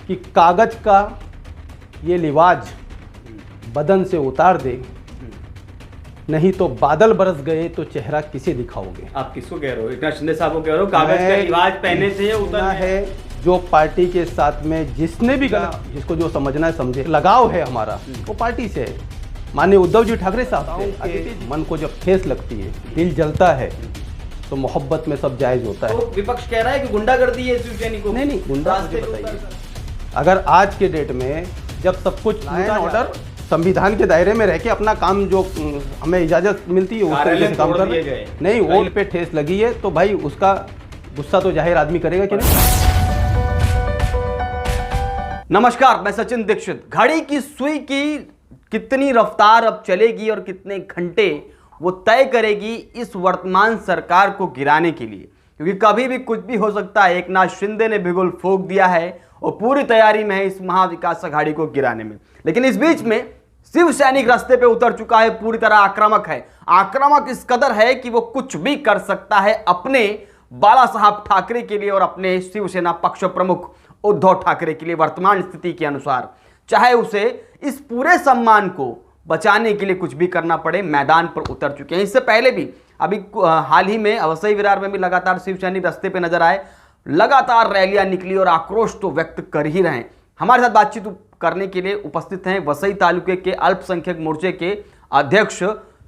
कि कागज का ये लिवाज बदन से उतार दे, नहीं तो बादल बरस गए तो चेहरा किसे दिखाओगे। आप किसको कह रहे हो? एकनाथ शिंदे साहब को कह रहे हो? कागज का लिवाज पहने थे उतर है जो पार्टी के साथ में जिसने भी गलत, जिसको जो समझना है समझे। लगाव है हमारा वो पार्टी से है। माननीय उद्धव जी ठाकरे साहब के मन को जब ठेस लगती है, दिल जलता है, तो मोहब्बत में सब जायज होता है। तो विपक्ष कह रहा है कि गुंडागर्दी है शिवसैनिकों। नहीं गुंडा मुझे बताइए, अगर आज के डेट में जब सब कुछ ऑर्डर संविधान के दायरे में रह के अपना काम जो हमें इजाजत मिलती है उस तरीके से काम कर रहे हैं, नहीं वोट पे ठेस लगी है तो भाई उसका गुस्सा तो जाहिर आदमी करेगा कि नहीं। नमस्कार, मैं सचिन दीक्षित। घड़ी की सुई की कितनी रफ्तार अब चलेगी और कितने घंटे वो तय करेगी इस वर्तमान सरकार को गिराने के लिए, क्योंकि कभी भी कुछ भी हो सकता है। एकनाथ शिंदे ने बिगुल फूंक दिया है और पूरी तैयारी में है इस महाविकास अघाड़ी को गिराने में। लेकिन इस बीच में शिव सैनिक रास्ते पे उतर चुका है, पूरी तरह आक्रामक है। आक्रामक इस कदर है कि वो कुछ भी कर सकता है अपने बाला साहब ठाकरे के लिए और अपने शिवसेना पक्ष प्रमुख उद्धव ठाकरे के लिए वर्तमान स्थिति के अनुसार, चाहे उसे इस पूरे सम्मान को बचाने के लिए कुछ भी करना पड़े, मैदान पर उतर चुके हैं। इससे पहले भी अभी हाल ही में अवसई विरार में भी लगातार शिव सैनिक रास्ते पे नजर आए, लगातार रैलियां निकली और आक्रोश तो व्यक्त कर ही रहे हैं। हमारे साथ बातचीत करने के लिए उपस्थित हैं वसई तालुके के अल्पसंख्यक मोर्चे के अध्यक्ष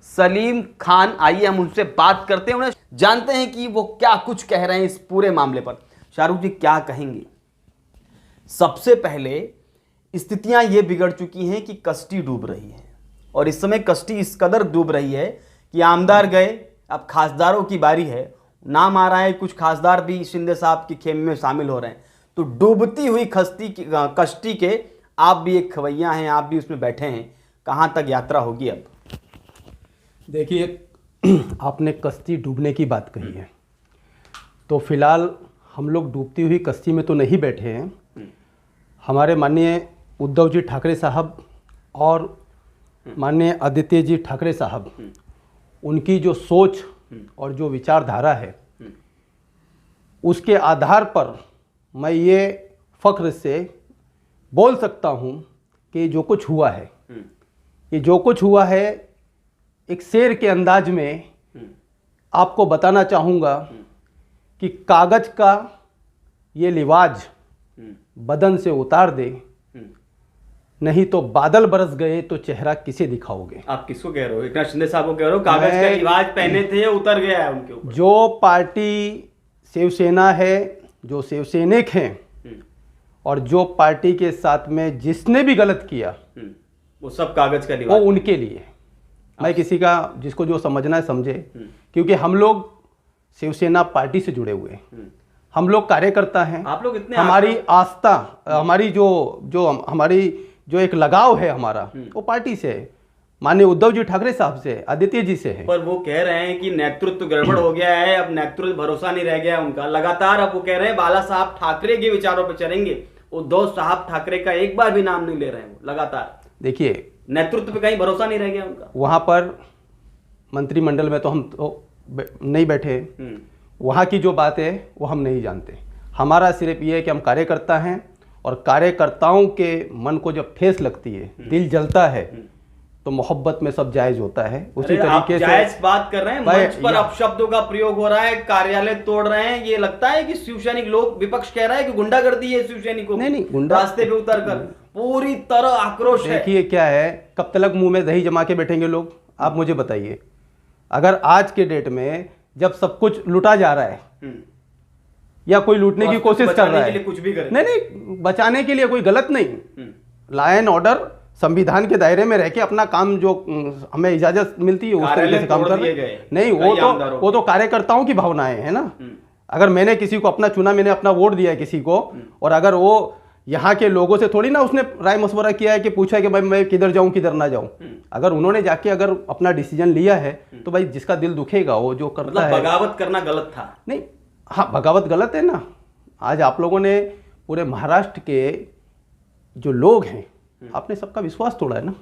सलीम खान। आइए हम उनसे बात करते हैं, उन्हें जानते हैं कि वो क्या कुछ कह रहे हैं इस पूरे मामले पर। शाहरुख जी क्या कहेंगे? सबसे पहले स्थितियां ये बिगड़ चुकी हैं कि कश्ती डूब रही है और इस समय कश्ती इस कदर डूब रही है कि आमदार गए, अब खासदारों की बारी है। नाम आ रहा है कुछ खासदार भी शिंदे साहब की खेमे में शामिल हो रहे हैं। तो डूबती हुई कश्ती के आप भी एक खवैया हैं, आप भी उसमें बैठे हैं, कहाँ तक यात्रा होगी अब? देखिए, आपने कश्ती डूबने की बात कही है, तो फिलहाल हम लोग डूबती हुई कश्ती में तो नहीं बैठे हैं। हमारे माननीय उद्धव जी ठाकरे साहब और माननीय आदित्य जी ठाकरे साहब, उनकी जो सोच और जो विचारधारा है, उसके आधार पर मैं ये फख्र से बोल सकता हूँ कि जो कुछ हुआ है, ये जो कुछ हुआ है एक शेर के अंदाज में आपको बताना चाहूँगा कि कागज का ये लिवाज बदन से उतार दे, नहीं तो बादल बरस गए तो चेहरा किसे दिखाओगे। आप किसको कह रहे हो? एकनाथ शिंदे साहब को कह रहे हो? कागज का लिवाज पहने थे उतर गया है उनके ऊपर। जो पार्टी शिवसेना है, जो शिवसैनिक हैं और जो पार्टी के साथ में जिसने भी गलत किया, वो सब कागज का लिवाज, वो उनके लिए। मैं किसी का, जिसको जो समझना है समझे, क्योंकि हम लोग शिवसेना पार्टी से जुड़े हुए हैं, हम लोग कार्यकर्ता हैं। आप लोग इतने हमारी आस्था, हमारी हमारी जो एक लगाव है हमारा, वो पार्टी से है, माननीय उद्धव जी ठाकरे साहब से, आदित्य जी से है। पर वो कह रहे हैं कि नेतृत्व गड़बड़ हो गया है, अब नेतृत्व भरोसा नहीं रह गया उनका। लगातार अब वो कह रहे हैं बाला साहब ठाकरे के विचारों पर चलेंगे, उद्धव साहब ठाकरे का एक बार भी नाम नहीं ले रहे हैं वो लगातार। देखिए, नेतृत्व पे कहीं भरोसा नहीं रह गया उनका। वहाँ पर मंत्रिमंडल में तो हम तो नहीं बैठे, वहाँ की जो बात है वो हम नहीं जानते। हमारा सिर्फ ये है कि हम कार्यकर्ता हैं और कार्यकर्ताओं के मन को जब ठेस लगती है, दिल जलता है, तो मोहब्बत में सब जायज होता है। उसी तरीके से जायज बात कर रहे हैं, मंच पर अपशब्दों का प्रयोग हो रहा है, कार्यालय तोड़ रहे हैं। ये लगता है कि शिवसैनिक लोग, विपक्ष कह रहा है कि गुंडागर्दी है शिवसैनिकों। नहीं गुंडा, रास्ते पे उतर कर पूरी तरह आक्रोश है। देखिए क्या है, कब तक मुंह में दही जमा के बैठेंगे लोग? आप मुझे बताइए। अगर आज के डेट में जब सब कुछ लूटा जा रहा है या कोई लूटने की कोशिश कर रहा है, कुछ भी करे, नहीं बचाने के लिए कोई गलत नहीं, लॉ एंड ऑर्डर संविधान के दायरे में रह के अपना काम जो हमें इजाजत मिलती है उस तरीके से काम कर रहे हैं। नहीं, वो तो कार्यकर्ताओं की भावनाएं है ना। अगर मैंने किसी को अपना चुना, मैंने अपना वोट दिया है किसी को, और अगर वो यहाँ के लोगों से थोड़ी ना उसने राय मशवरा किया है कि पूछा है कि भाई मैं किधर जाऊं किधर ना जाऊं। अगर उन्होंने जाके अगर अपना डिसीजन लिया है तो भाई जिसका दिल दुखेगा वो जो करता है। बगावत करना गलत था? नहीं, हाँ बगावत गलत है ना। आज आप लोगों ने पूरे महाराष्ट्र के जो लोग हैं, आपने सबका विश्वास तोड़ा है ना।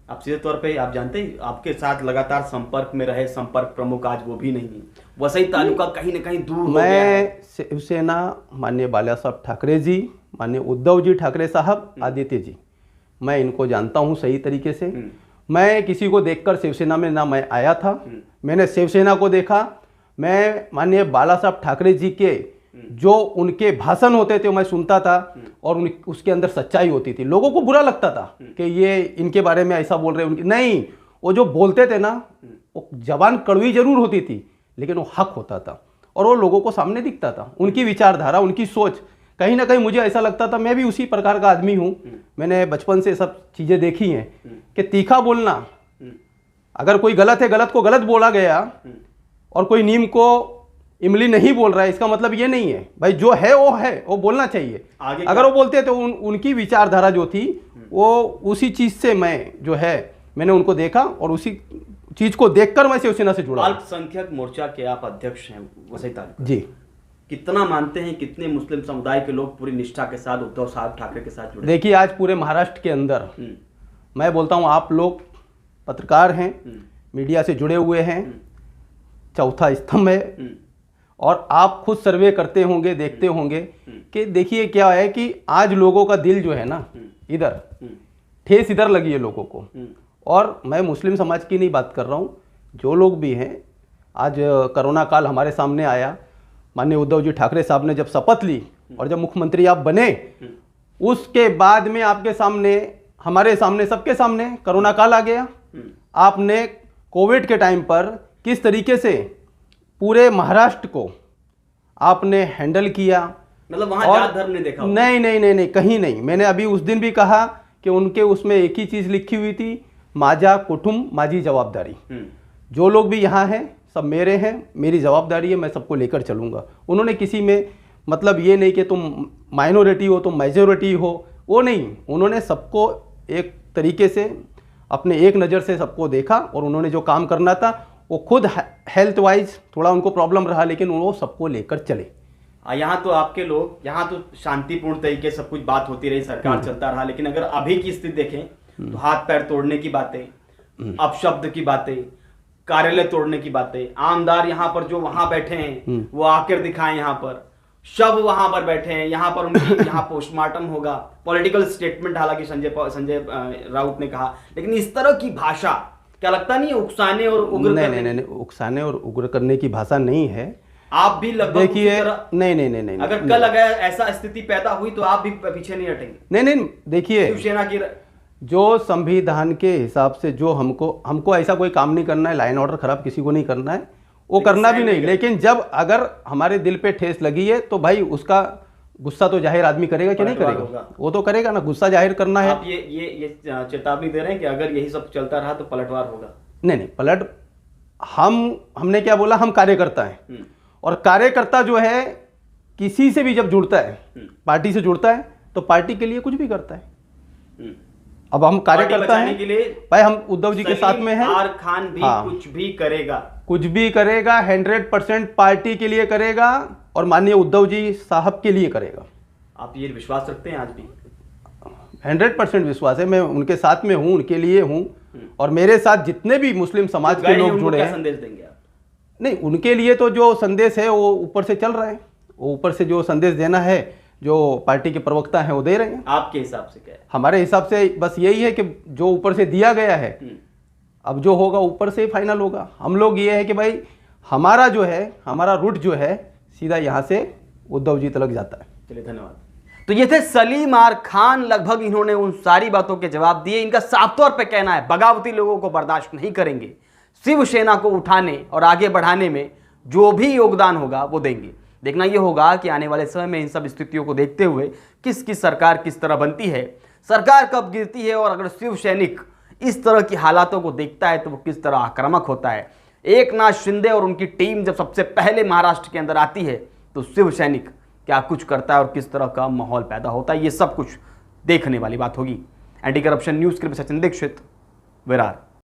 आप सीधे तौर पे आप जानते हैं, आपके साथ लगातार संपर्क में रहे संपर्क प्रमुख आज वो भी नहीं है। वसई तालुका कहीं ना कहीं दूर हो गया है। मैं शिवसेना माननीय बाला साहब ठाकरे जी माननीय उद्धव जी ठाकरे साहब, आदित्य जी, मैं इनको जानता हूं सही तरीके से। मैं किसी को देखकर शिवसेना में ना मैं आया था, मैंने शिवसेना को देखा। मैं माननीय बाला साहब ठाकरे जी के जो उनके भाषण होते थे मैं सुनता था और उसके अंदर सच्चाई होती थी। लोगों को बुरा लगता था कि ये इनके बारे में ऐसा बोल रहे हैं, नहीं, वो जो बोलते थे ना, वो जबान कड़वी जरूर होती थी लेकिन वो हक होता था और वो लोगों को सामने दिखता था। उनकी विचारधारा, उनकी सोच, कहीं ना कहीं मुझे ऐसा लगता था मैं भी उसी प्रकार का आदमी हूँ। मैंने बचपन से सब चीज़ें देखी हैं कि तीखा बोलना, अगर कोई गलत है, गलत को गलत बोला गया और कोई नीम को इमली नहीं बोल रहा है, इसका मतलब ये नहीं है भाई जो है वो बोलना चाहिए। अगर वो बोलते तो उनकी विचारधारा जो थी वो उसी चीज़ से मैं जो है मैंने उनको देखा और उसी चीज़ को देखकर मैं शिवसेना से जुड़ा। अल्पसंख्यक मोर्चा के आप अध्यक्ष हैं वसई तालुका जी। कितना मानते हैं, कितने मुस्लिम समुदाय के लोग पूरी निष्ठा के साथ उद्धव साहब ठाकरे के साथ जुड़े? देखिए, आज पूरे महाराष्ट्र के अंदर मैं बोलता हूँ, आप लोग पत्रकार हैं, मीडिया से जुड़े हुए हैं, चौथा स्तंभ है और आप खुद सर्वे करते होंगे, देखते होंगे कि देखिए क्या है कि आज लोगों का दिल जो है ना, इधर ठेस इधर लगी है लोगों को। और मैं मुस्लिम समाज की नहीं बात कर रहा हूँ, जो लोग भी हैं, आज कोरोना काल हमारे सामने आया, माननीय उद्धव जी ठाकरे साहब ने जब शपथ ली और जब मुख्यमंत्री आप बने, उसके बाद में आपके सामने, हमारे सामने, सबके सामने कोरोना काल आ गया। आपने कोविड के टाइम पर किस तरीके से पूरे महाराष्ट्र को आपने हैंडल किया, मतलब वहां जात धर्म ने देखा? नहीं नहीं नहीं नहीं, कहीं नहीं। मैंने अभी उस दिन भी कहा कि उनके उसमें एक ही चीज़ लिखी हुई थी, माझा कुटुंब माझी जवाबदारी। जो लोग भी यहाँ हैं सब मेरे हैं, मेरी जवाबदारी है, मैं सबको लेकर चलूँगा। उन्होंने किसी में मतलब ये नहीं कि तुम माइनॉरिटी हो, तुम मेजॉरिटी हो, वो नहीं। उन्होंने सबको एक तरीके से अपने एक नज़र से सबको देखा और उन्होंने जो काम करना था वो खुद हेल्थ वाइज थोड़ा उनको प्रॉब्लम रहा लेकिन वो सबको लेकर चले। यहाँ तो आपके लोग, यहाँ तो शांतिपूर्ण तरीके से सब कुछ बात होती रही, सरकार चलता रहा, लेकिन अगर अभी की स्थिति देखें तो हाथ पैर तोड़ने की बातें, अपशब्द की बातें, कार्यालय तोड़ने की बातें, आमदार यहाँ पर जो वहां बैठे हैं वो आकर दिखाएं, यहाँ पर शव वहां पर बैठे हैं, यहाँ पर उनकी यहाँ पोस्टमार्टम होगा, पॉलिटिकल स्टेटमेंट हालांकि संजय राउत ने कहा, लेकिन इस तरह की भाषा क्या लगता नहीं है उकसाने और उग्र? नहीं, उकसाने और उग्र करने की भाषा नहीं है। आप भी लगभग देखिए, नहीं, अगर कल अगर ऐसा स्थिति पैदा हुई तो आप भी पीछे नहीं हटेंगे? नहीं, देखिए, शिवसेना की जो संविधान के हिसाब से जो हमको ऐसा कोई काम नहीं करना है, लाइन ऑर्डर खराब किसी को नहीं करना है, वो करना भी नहीं। लेकिन जब अगर हमारे दिल पे ठेस लगी है तो भाई उसका गुस्सा तो जाहिर आदमी करेगा कि नहीं करेगा? वो तो करेगा ना, गुस्सा जाहिर करना है। आप ये चेतावनी दे रहे हैं कि अगर यही सब चलता रहा तो पलटवार होगा? नहीं, पलट हमने क्या बोला, हम कार्यकर्ता हैं और कार्यकर्ता जो है किसी से भी जब जुड़ता है, पार्टी से जुड़ता है तो पार्टी के लिए कुछ भी करता है। अब हम कार्यकर्ता हैं के लिए भाई, हम उद्धव जी के साथ में हैं। आर खान भी कुछ भी करेगा 100% पार्टी के लिए करेगा और माननीय उद्धव जी साहब के लिए करेगा। आप ये विश्वास रखते हैं? आज भी 100% विश्वास है। मैं उनके साथ में हूँ, उनके लिए हूँ और मेरे साथ जितने भी मुस्लिम समाज के लोग जुड़े हैं। संदेश देंगे आप? नहीं, उनके लिए तो जो संदेश है वो ऊपर से चल रहा है, वो ऊपर से जो संदेश देना है जो पार्टी के प्रवक्ता हैं वो दे रहे हैं। आपके हिसाब से क्या है? हमारे हिसाब से बस यही है कि जो ऊपर से दिया गया है, अब जो होगा ऊपर से फाइनल होगा। हम लोग ये है कि भाई हमारा जो है, हमारा रूट जो है सीधा यहाँ से उद्धव जी तक जाता है। चलिए, धन्यवाद। तो ये थे सलीम आर खान। लगभग इन्होंने उन सारी बातों के जवाब दिए। इनका साफ तौर पे कहना है बगावती लोगों को बर्दाश्त नहीं करेंगे, शिवसेना को उठाने और आगे बढ़ाने में जो भी योगदान होगा वो देंगे। देखना ये होगा कि आने वाले समय में इन सब स्थितियों को देखते हुए किसकी सरकार किस तरह बनती है, सरकार कब गिरती है और अगर शिव सैनिक इस तरह की हालातों को देखता है तो वो किस तरह आक्रामक होता है। एकनाथ शिंदे और उनकी टीम जब सबसे पहले महाराष्ट्र के अंदर आती है तो शिव सैनिक क्या कुछ करता है और किस तरह का माहौल पैदा होता है, ये सब कुछ देखने वाली बात होगी। एंटी करप्शन न्यूज़ के लिए सचिन दीक्षित, विरार।